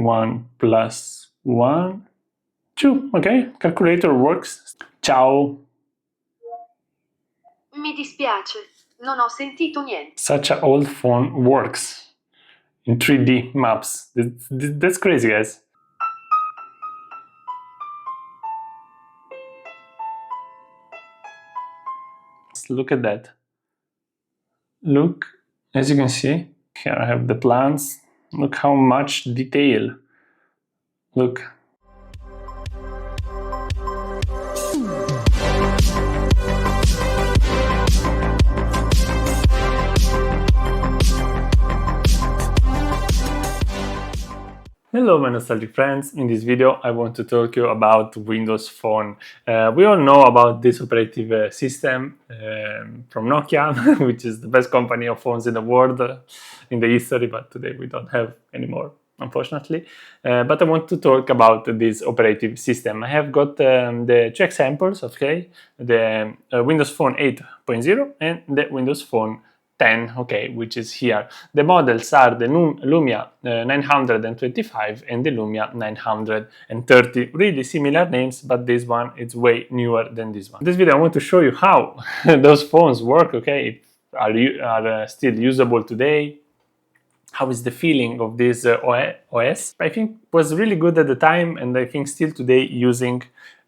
1 plus 1, 2. Okay, calculator works. Ciao. Mi dispiace, non ho sentito niente. Such an old phone works in 3D maps. That's crazy, guys. Look at that. Look, as you can see, here I have the plants. Look how much detail. Look. Hello my nostalgic friends, in this video I want to talk to you about Windows Phone. We all know about this operative system from Nokia, which is the best company of phones in the world in the history, but today we don't have anymore, unfortunately. But I want to talk about this operative system. I have got the two examples, okay, the Windows Phone 8.0 and the Windows Phone 10, okay, which is here. The models are the Lumia 925 and the Lumia 930. Really similar names, but this one is way newer than this one. In this video I want to show you how those phones work, okay, are still usable today. How is the feeling of this OS? I think it was really good at the time, and I think still today using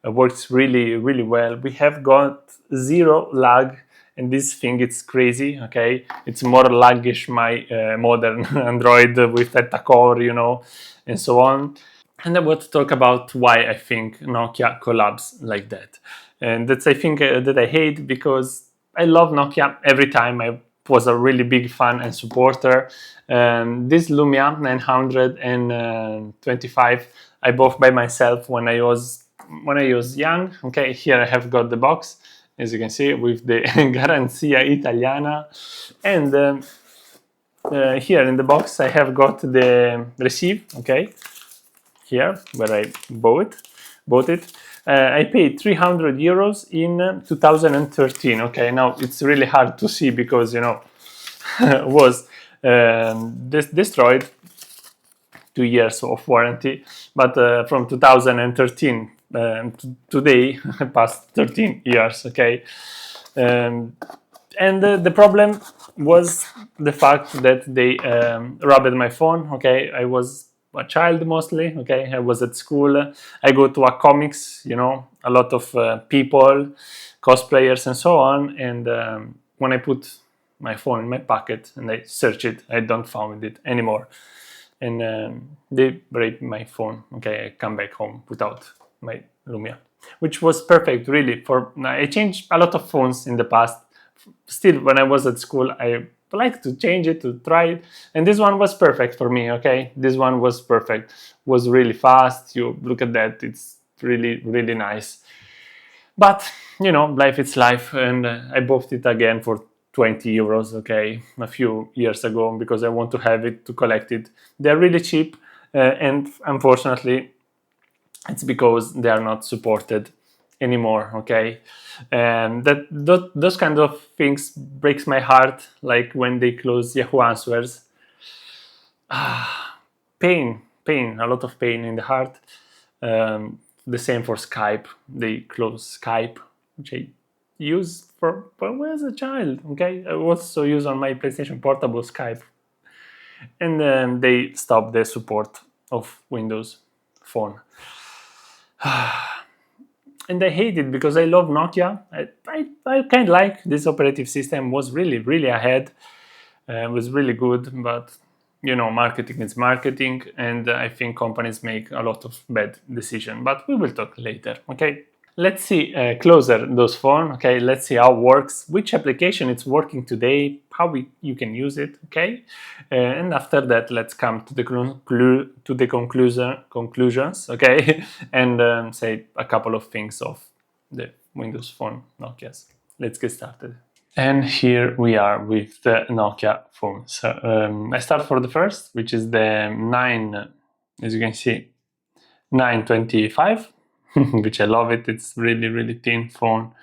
works really well. We have got zero lag, and this thing it's crazy, okay? It's more laggish my modern Android with Theta core, you know, and so on. And I want to talk about why I think Nokia collabs like that. And that's I think that I hate, because I love Nokia every time. I was a really big fan and supporter. This Lumia 925 I bought by myself when I was young. Okay, here I have got the box, as you can see, with the Garanzia Italiana, and here in the box I have got the receipt, okay, here where I bought it. I paid 300 euros in 2013. Okay, now it's really hard to see because, you know, was destroyed, 2 years of warranty, but from 2013 to today past 13 years, okay. And the problem was the fact that they robbed my phone, okay. I was a child mostly, okay. I was at school, I go to a comics, you know, a lot of people, cosplayers and so on, and when I put my phone in my pocket and I search it, I don't find it anymore, and they break my phone, okay. I come back home without my Lumia, which was perfect, really. I changed a lot of phones in the past. Still, when I was at school, I like to change it, to try it, and this one was perfect for me, okay. This one was perfect, was really fast. You look at that, it's really nice. But you know, life is life, and I bought it again for 20 euros, okay, a few years ago, because I want to have it, to collect it. They're really cheap, and unfortunately it's because they are not supported anymore, okay. And those kind of things breaks my heart, like when they close Yahoo Answers. Pain, a lot of pain in the heart. The same for Skype. They close Skype, which I used for when I was a child, okay. I also use on my PlayStation Portable Skype, and they stopped the support of Windows Phone. And I hate it because I love Nokia. I kind of like this operative system. Was really ahead. Was really good, but you know, marketing is marketing, and I think companies make a lot of bad decisions. But we will talk later, okay? Let's see closer those phone, okay? Let's see how it works, which application it's working today, how you can use it, okay? And after that, let's come to the conclusions, okay? And say a couple of things of the Windows Phone Nokias. Let's get started. And here we are with the Nokia phone. So I start for the first, which is the 9, as you can see, 925. Which I love it. It's really thin phone.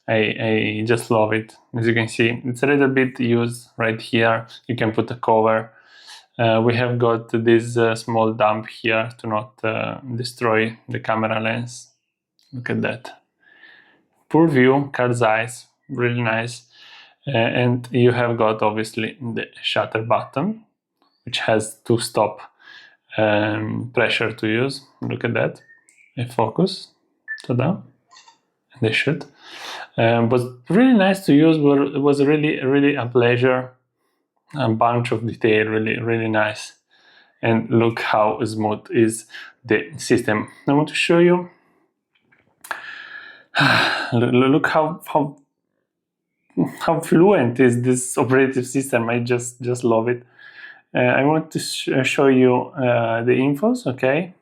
I just love it. As you can see, it's a little bit used right here. You can put a cover. We have got this small dump here to not destroy the camera lens. Look at that. Poor view, cat's eyes, really nice. And you have got obviously the shutter button, which has to stop pressure to use. Look at that. I focus. Ta-da. And they should. Was really nice to use. It was really a pleasure. A bunch of detail, really nice. And look how smooth is the system. I want to show you. Look how fluent is this operative system. I just love it. I want to show you the infos, okay?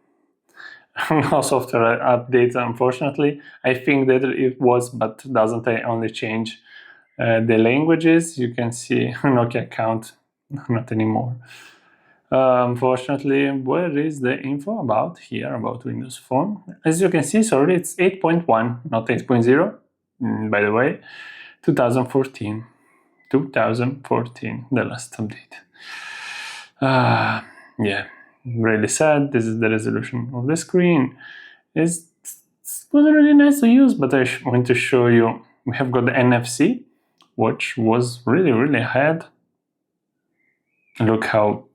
No software updates, unfortunately. I think that it was, but doesn't only change the languages. You can see Nokia account, not anymore. Unfortunately, where is the info about here, about Windows Phone? As you can see, sorry, it's 8.1, not 8.0, by the way, 2014, the last update. Yeah, really sad. This is the resolution of the screen. It was really nice to use, but I want to show you, we have got the NFC, which was really ahead. Look how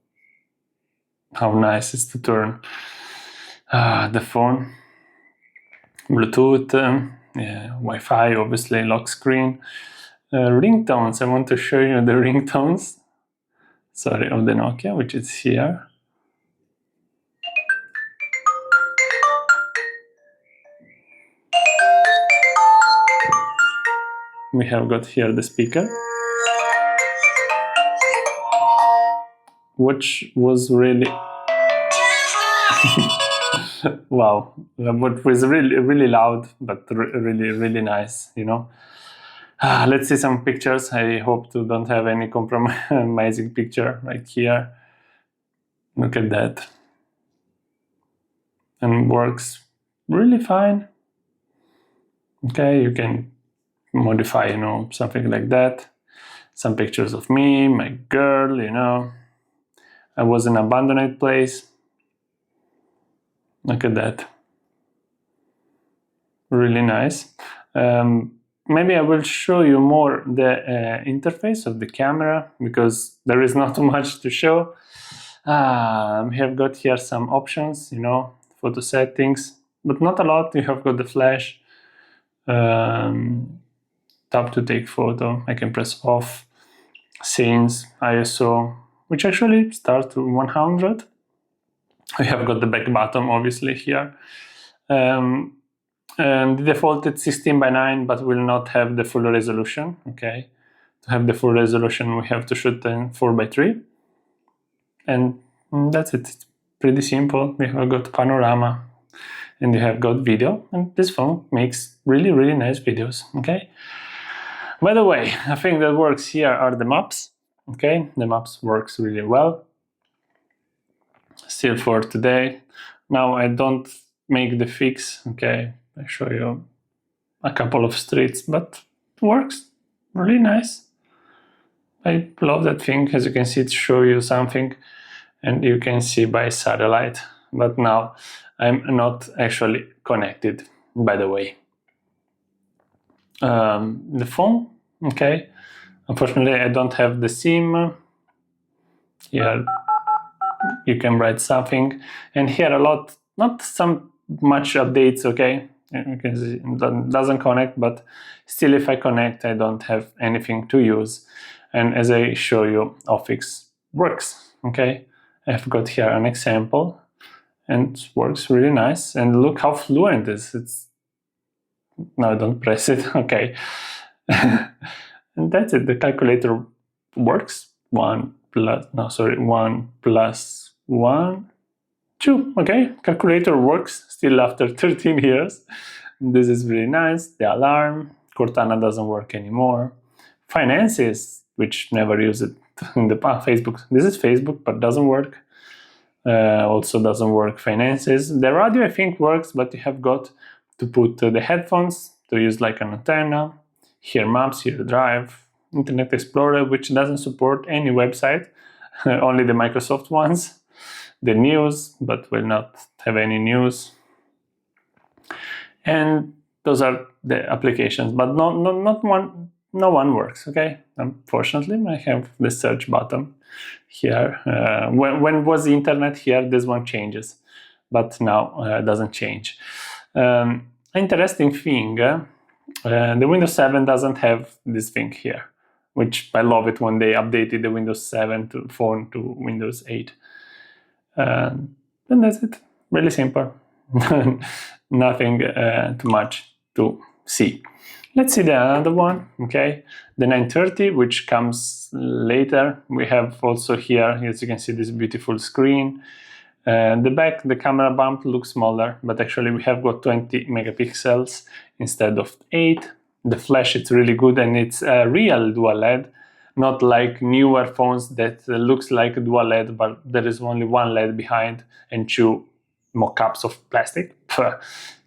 nice it is to turn the phone. Bluetooth, yeah, Wi-Fi, obviously, lock screen. Ringtones, I want to show you the ringtones. Sorry, of the Nokia, which is here. We have got here the speaker, which was really wow, but was really loud, but really nice, you know. Let's see some pictures. I hope to don't have any compromising picture right here. Look at that. And works really fine. Okay, you can modify, you know, something like that. Some pictures of me, my girl, you know. I was in an abandoned place. Look at that. Really nice. Maybe I will show you more the interface of the camera, because there is not too much to show. We have got here some options, you know, photo settings, but not a lot. You have got the flash, tap to take photo. I can press off, scenes, ISO, which actually starts to 100. We have got the back button, obviously, here. And the default is 16:9, but will not have the full resolution. Okay, to have the full resolution, we have to shoot in 4:3, and that's it. It's pretty simple. We have got panorama, and you have got video, and this phone makes really nice videos. Okay. By the way, I think that works here are the maps. Okay, the maps works really well. Still for today. Now I don't make the fix. Okay. I show you a couple of streets, but it works really nice. I love that thing. As you can see, it shows you something, and you can see by satellite. But now I'm not actually connected, by the way. The phone, okay. Unfortunately, I don't have the SIM. Here you can write something, and here a lot, not some much updates, okay. You can see it doesn't connect, but still if I connect, I don't have anything to use. And as I show you, Office works, okay? I've got here an example, and it works really nice. And look how fluent it is. It's no, don't press it, okay. And that's it, the calculator works. 1 plus 1, 2, okay, calculator works still after 13 years. This is really nice. The alarm, Cortana doesn't work anymore. Finances, which never use it in the past. Facebook, this is Facebook, but doesn't work. Also doesn't work finances. The radio I think works, but you have got to put the headphones to use like an antenna. Here maps, here drive, Internet Explorer, which doesn't support any website. only the Microsoft ones, the news, but will not have any news. And those are the applications, but no one works, okay? Unfortunately, I have the search button here. When was the internet here, this one changes, but now it doesn't change. Interesting thing, the Windows 7 doesn't have this thing here, which I love it when they updated the Windows 7 phone to Windows 8. And that's it, really simple. Nothing too much to see. Let's see the other one, okay? The 930, which comes later. We have also here, as you can see, this beautiful screen. The back, the camera bump looks smaller, but actually we have got 20 megapixels instead of 8. The flash is really good, and it's a real dual LED, not like newer phones that looks like a dual LED, but there is only one LED behind and two mock-ups of plastic.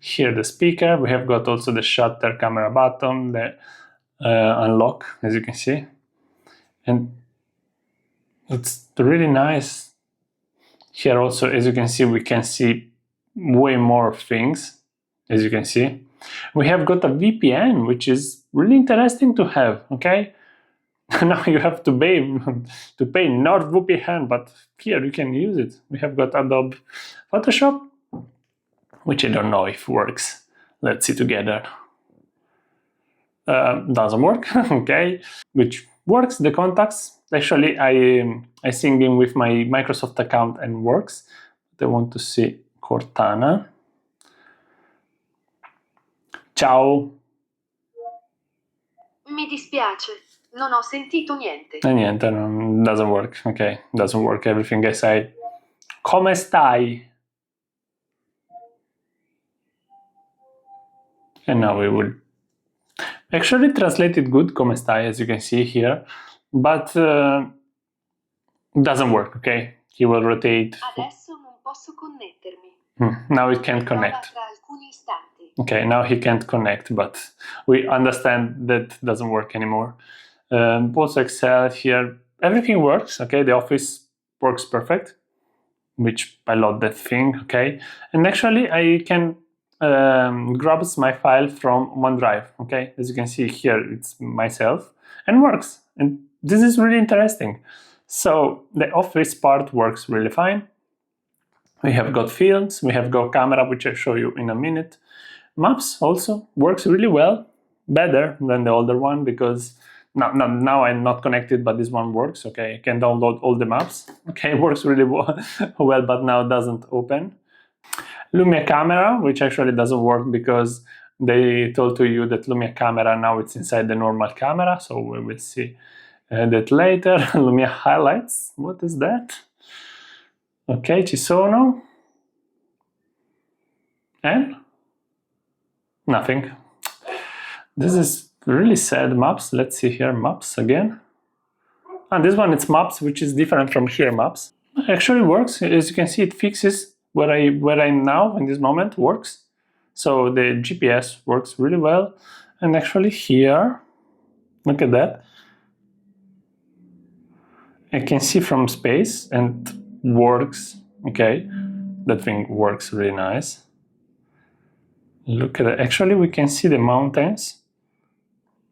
Here the speaker, we have got also the shutter camera button, the unlock, as you can see, and it's really nice. Here also, as you can see, we can see way more things, as you can see. We have got a VPN, which is really interesting to have, okay? Now you have to pay NordVPN, but here you can use it. We have got Adobe Photoshop, which I don't know if works. Let's see together. Doesn't work, okay? Which works, the contacts. Actually, I sync in with my Microsoft account and works. But I want to see Cortana. Ciao. Mi dispiace, non ho sentito niente. Niente, doesn't work. Okay, doesn't work everything I say. Come stai? And now we will actually translate it good, come stai, as you can see here, but doesn't work, okay? He will rotate. Adesso non posso connettermi. Now it can't connect. Tra alcuni istanti. Okay, now he can't connect, but we understand that doesn't work anymore. Also Excel here, everything works, okay? The Office works perfect, which I love that thing, okay? And actually I can grab my file from OneDrive, okay? As you can see here, it's myself, and works. And this is really interesting. So the Office part works really fine. We have got fields, we have got camera, which I'll show you in a minute. Maps also works really well, better than the older one, because now I'm not connected, but this one works, okay? I can download all the maps, okay? It works really well, but now it doesn't open. Lumia camera, which actually doesn't work because they told to you that Lumia camera now it's inside the normal camera, so we will see that later. Lumia highlights, what is that? Ok, ci sono. And nothing. This is really sad. Maps, let's see here, maps again. And this one it's maps, which is different from here maps. It actually works. As you can see, it fixes where I'm now in this moment, works. So the GPS works really well. And actually here, look at that. I can see from space and works, okay? That thing works really nice. Look at that. Actually, we can see the mountains.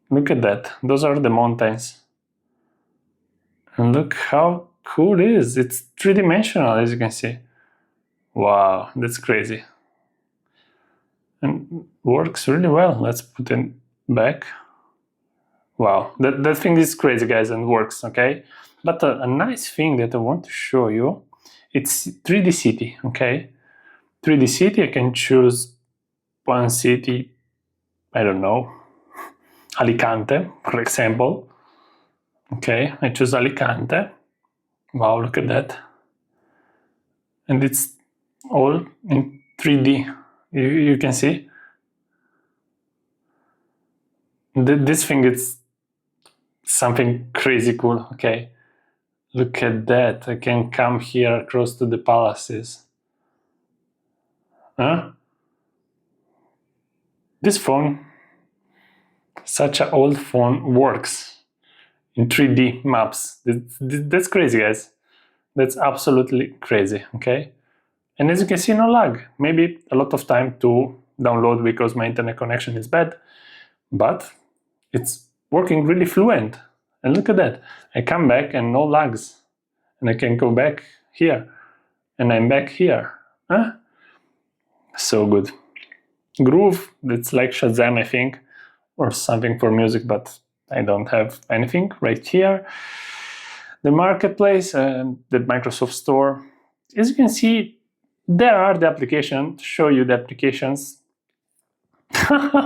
Look at that. Those are the mountains. And look how cool it is. It's three-dimensional, as you can see. Wow, that's crazy. And works really well. Let's put it back. Wow, that thing is crazy, guys, and works, okay? But a nice thing that I want to show you, it's 3D City, okay? 3D City, I can choose one city, I don't know, Alicante, for example. Okay, I choose Alicante. Wow, look at that. And it's all in 3D, you can see. This thing is something crazy cool, okay? Look at that, I can come here across to the palaces. Huh? This phone, such an old phone, works in 3D maps. That's crazy, guys. That's absolutely crazy, okay? And as you can see, no lag. Maybe a lot of time to download because my internet connection is bad, but it's working really fluent. And look at that. I come back and no lags. And I can go back here. And I'm back here. Huh? So good. Groove, that's like Shazam, I think, or something for music, but I don't have anything right here. The marketplace, the Microsoft Store. As you can see, there are the applications, show you the applications.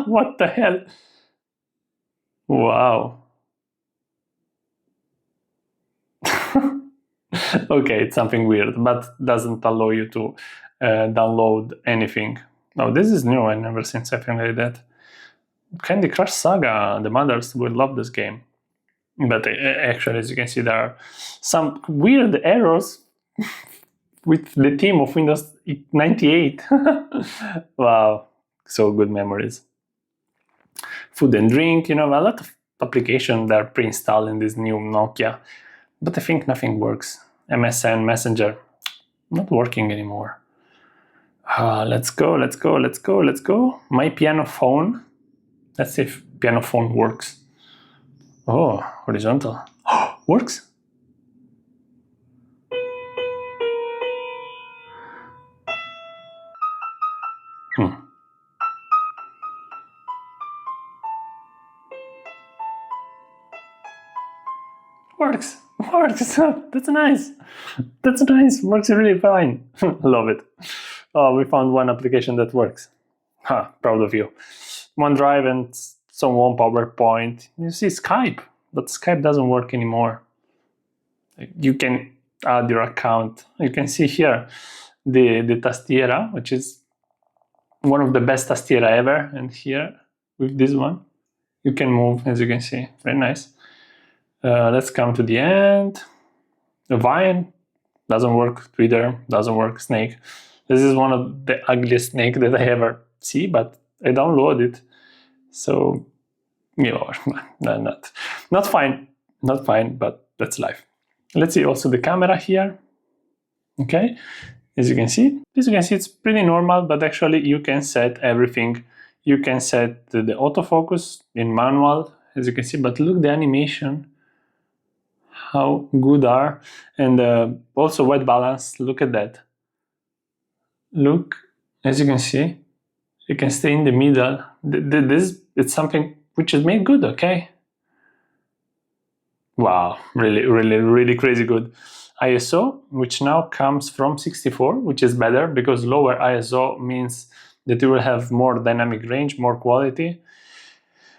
What the hell? Wow. Okay, it's something weird, but doesn't allow you to download anything. Oh, this is new. I've never seen something like that. Candy Crush Saga, the mothers will love this game. But actually, as you can see, there are some weird errors with the theme of Windows 98. Wow, so good memories. Food and drink, a lot of applications that are pre-installed in this new Nokia. But I think nothing works. MSN, Messenger, not working anymore. Let's go. My piano phone. Let's see if piano phone works. Oh, horizontal. Works? Works. That's nice. Works really fine. Love it. Oh, we found one application that works. Proud of you. OneDrive and someone PowerPoint. You see Skype, but Skype doesn't work anymore. You can add your account. You can see here the tastiera, which is one of the best tastiera ever. And here with this one, you can move, as you can see. Very nice. Let's come to the end. Vine doesn't work. Twitter doesn't work. Snake. This is one of the ugliest snake that I ever see, but I download it. So, not fine, but that's life. Let's see also the camera here. Okay, as you can see, it's pretty normal, but actually you can set everything. You can set the autofocus in manual, as you can see, but look the animation, how good are, and also white balance. Look at that. Look, as you can see, you can stay in the middle. It's something which is made good, okay? Wow, really crazy good. ISO, which now comes from 64, which is better because lower ISO means that you will have more dynamic range, more quality.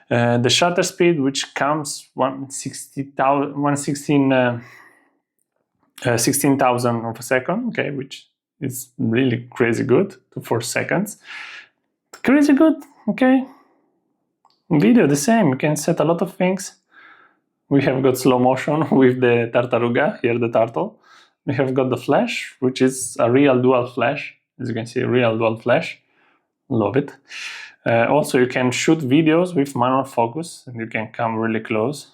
The shutter speed, which comes 16,000 of a second, okay, which is really crazy good, 4 seconds. Crazy good, okay. Video, the same, you can set a lot of things. We have got slow motion with the tartaruga, here the turtle. We have got the flash, which is a real dual flash. As you can see, real dual flash. Love it. Also, you can shoot videos with manual focus, and you can come really close.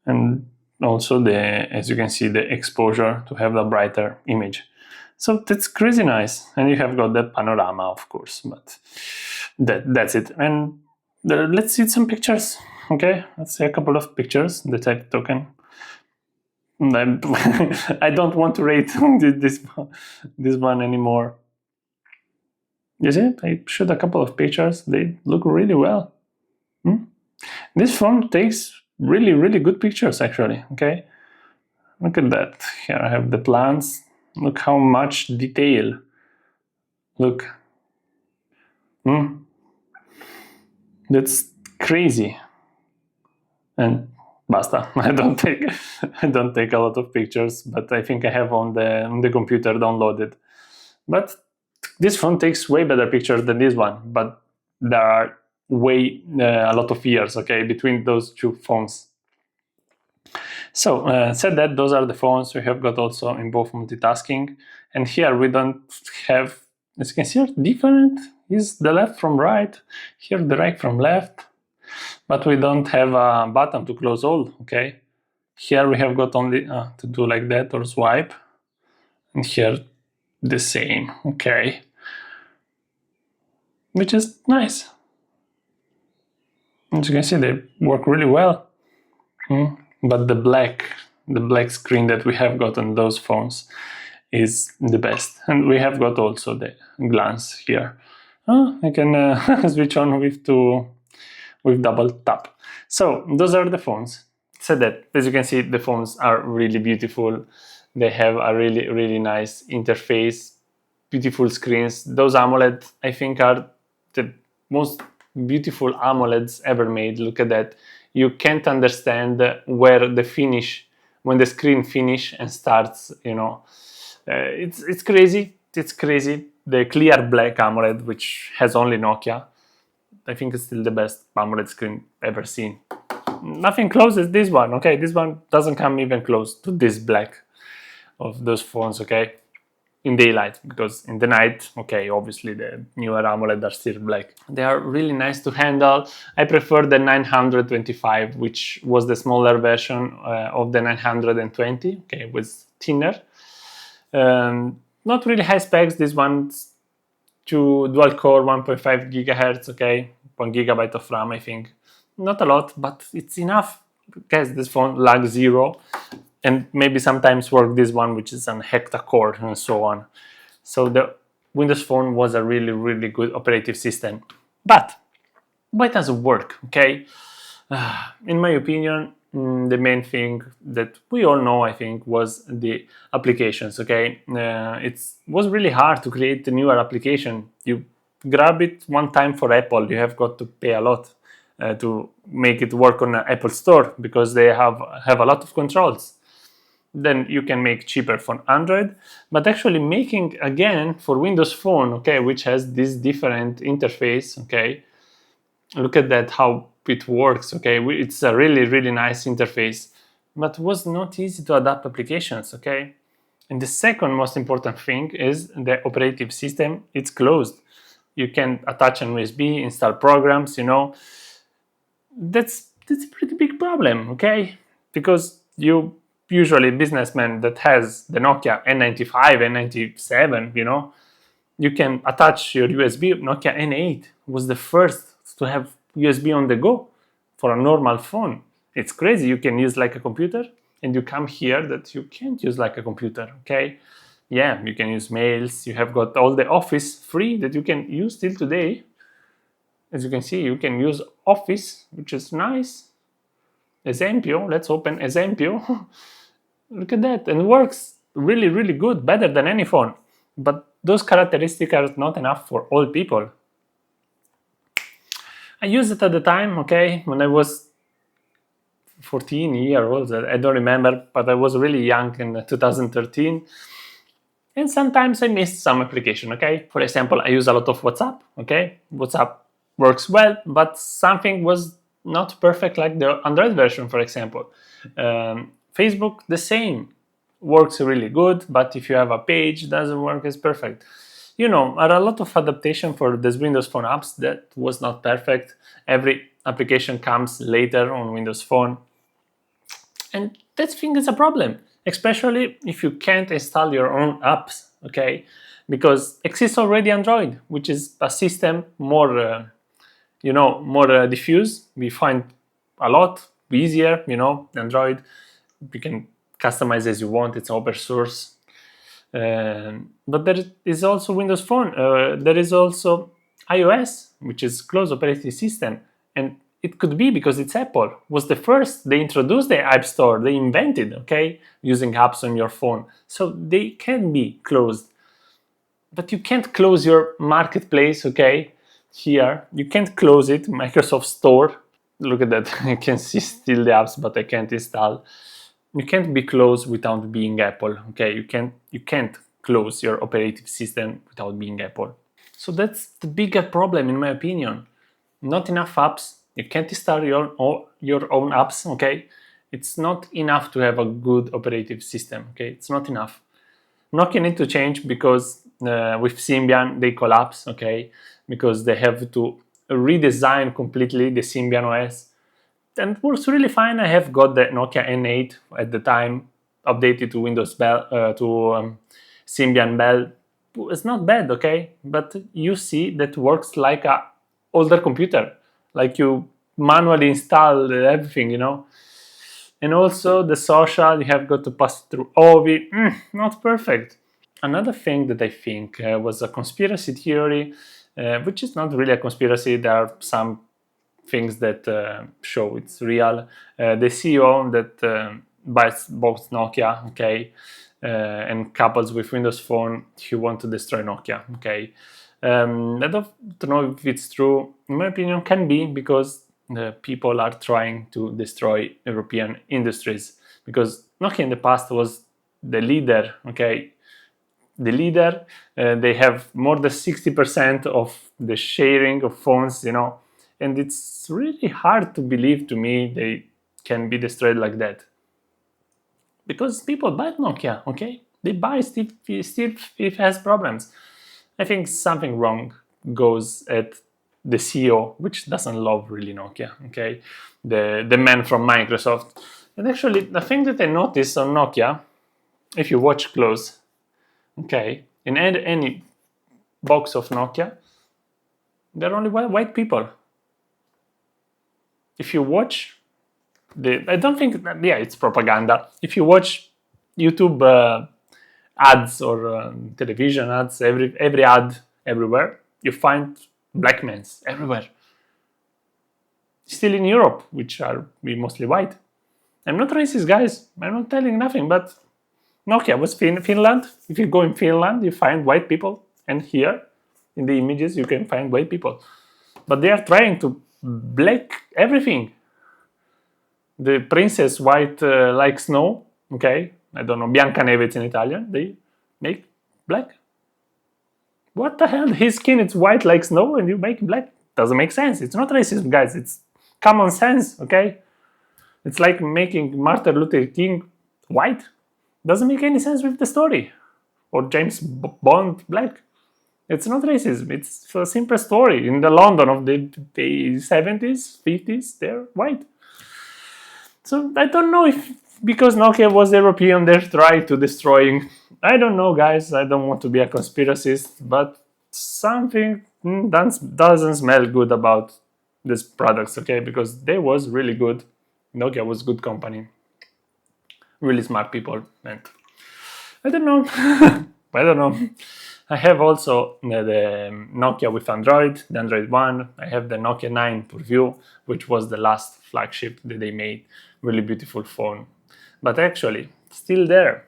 And also, as you can see, the exposure to have the brighter image. So that's crazy nice. And you have got the panorama, of course, but that's it. And let's see some pictures. Okay, let's see a couple of pictures that I've taken. I don't want to rate this one anymore. You see, I shot a couple of pictures. They look really well. This phone takes really good pictures, actually. Okay, look at that. Here I have the plants. Look how much detail. Look. That's crazy. And basta. I don't take a lot of pictures, but I think I have on the computer downloaded. But this phone takes way better pictures than this one, but there are a lot of years, okay, between those two phones. So said that, those are the phones we have got also in both multitasking, and here we don't have, as you can see, different is the left from right, here the right from left, but we don't have a button to close all, okay. Here we have got only to do like that or swipe, and here the same, okay, which is nice. As you can see, they work really well. But the black screen that we have got on those phones is the best, and we have got also the glance here. I can switch on with double tap. So those are the phones. So that, as you can see, the phones are really beautiful. They have a really nice interface, beautiful screens. Those AMOLED, I think, are the most beautiful AMOLEDs ever made. Look at that. You can't understand where the finish, when the screen finish and starts, it's crazy. It's crazy. The clear black AMOLED, which has only Nokia, I think it's still the best AMOLED screen ever seen. Nothing closes this one, okay? This one doesn't come even close to this black of those phones, okay? In daylight, because in the night, okay, obviously the newer AMOLED are still black. They are really nice to handle. I prefer the 925, which was the smaller version of the 920, okay, it was thinner. Not really high specs. This one's dual core, 1.5 gigahertz, okay, 1 gigabyte of RAM, I think. Not a lot, but it's enough. Guys, this phone lags 0, and maybe sometimes work this one, which is an hecta-core and so on. So the Windows Phone was a really good operative system. But why does it work, okay? In my opinion, the main thing that we all know, I think, was the applications, okay? It was really hard to create a newer application. You grab it one time for Apple, you have got to pay a lot to make it work on an Apple Store, because they have a lot of controls. Then you can make cheaper for Android, but actually making again for Windows Phone, okay, which has this different interface, okay, look at that, how it works, okay, it's a really nice interface, but was not easy to adapt applications, okay. And the second most important thing is the operative system. It's closed. You can attach an USB, install programs, that's a pretty big problem, okay, because you usually businessman that has the Nokia N95, N97, you can attach your USB. Nokia N8 was the first to have USB on the go for a normal phone. It's crazy. You can use like a computer, and you come here that you can't use like a computer, okay? Yeah, you can use mails. You have got all the Office free that you can use till today. As you can see, you can use Office, which is nice. Esempio, let's open Esempio. Look at that, and it works really good, better than any phone. But those characteristics are not enough for all people. I used it at the time, okay, when I was 14 years old. I don't remember, but I was really young in 2013. And sometimes I missed some application, okay? For example, I use a lot of WhatsApp, okay? WhatsApp works well, but something was not perfect, like the Android version, for example. Facebook, the same, works really good, but if you have a page, it doesn't work as perfect. Are a lot of adaptation for these Windows Phone apps that was not perfect. Every application comes later on Windows Phone, and that thing is a problem, especially if you can't install your own apps, okay? Because exists already Android, which is a system more diffuse. We find a lot easier, Android. You can customize as you want. It's open source. But there is also Windows Phone. There is also iOS, which is closed operating system. And it could be because it's Apple. Was the first. They introduced the App Store. They invented, okay, using apps on your phone. So they can be closed. But you can't close your marketplace, okay? Here, you can't close it. Microsoft Store. Look at that. I can see still the apps, but I can't install. You can't be closed without being Apple, okay? You can't close your operating system without being Apple. So that's the bigger problem, in my opinion. Not enough apps. You can't install your own apps, okay? It's not enough to have a good operative system, okay? It's not enough. Nokia need to change because with Symbian they collapse, okay? Because they have to redesign completely the Symbian OS. And it works really fine. I have got the Nokia N8 at the time, updated to Symbian Bell. It's not bad, okay? But you see that works like a older computer, like you manually install everything, you know. And also the social, you have got to pass through Ovi. Not perfect. Another thing that I think was a conspiracy theory, which is not really a conspiracy. There are some things that show it's real. The CEO that buys both Nokia, okay, and couples with Windows Phone, he want to destroy Nokia, okay. I don't know if it's true. In my opinion, can be, because people are trying to destroy European industries, because Nokia in the past was the leader, okay. The leader, they have more than 60% of the sharing of phones, you know, and it's really hard to believe to me they can be destroyed like that, because people buy Nokia, okay, they buy still if it has problems. I think something wrong goes at the CEO, which doesn't love really Nokia, okay, the man from Microsoft. And actually, the thing that I noticed on Nokia, if you watch close, okay, in any box of Nokia, there are only white people. If you watch I don't think that, yeah, it's propaganda. If you watch YouTube ads or television ads, every ad everywhere, you find black men everywhere. Still in Europe, which are we mostly white. I'm not racist, guys. I'm not telling nothing, but Nokia was Finland. If you go in Finland, you find white people, and here, in the images, you can find white people. But they are trying to black everything. The princess white like snow, okay? I don't know, Biancaneve it's in Italian. They make black. What the hell? His skin is white like snow and you make black. Doesn't make sense. It's not racism, guys. It's common sense, okay? It's like making Martin Luther King white. Doesn't make any sense with the story. Or James Bond black. It's not racism. It's a simple story. In the London of the 70s, 50s, they're white. So I don't know if because Nokia was European, they're trying to destroying. I don't know, guys. I don't want to be a conspiracist, but something doesn't smell good about these products, okay? Because they was really good. Nokia was good company, really smart people, and I don't know. I don't know. I have also the Nokia with Android, the Android One. I have the Nokia 9 Purview, which was the last flagship that they made. Really beautiful phone. But actually, still there.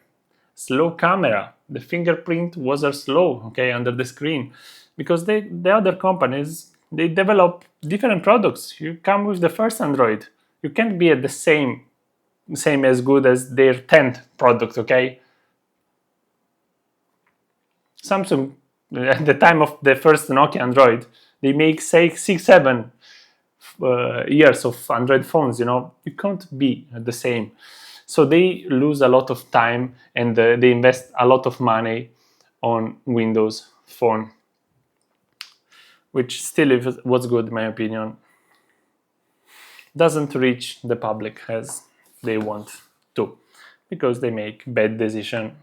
Slow camera. The fingerprint was slow, okay, under the screen. Because the other companies, they develop different products. You come with the first Android. You can't be at the same as good as their 10th product, okay? Samsung, at the time of the first Nokia Android, they make 6-7 years of Android phones, you know. You can't be the same. So they lose a lot of time and they invest a lot of money on Windows Phone, which still was good in my opinion. Doesn't reach the public as they want to, because they make bad decision.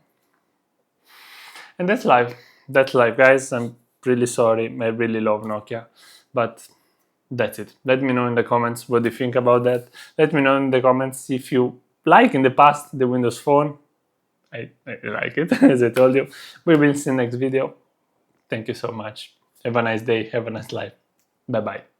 And that's life. That's life, guys. I'm really sorry. I really love Nokia, but that's it. Let me know in the comments what you think about that. Let me know in the comments if you like in the past the Windows Phone. I like it, as I told you. We will see next video. Thank you so much. Have a nice day. Have a nice life. Bye bye.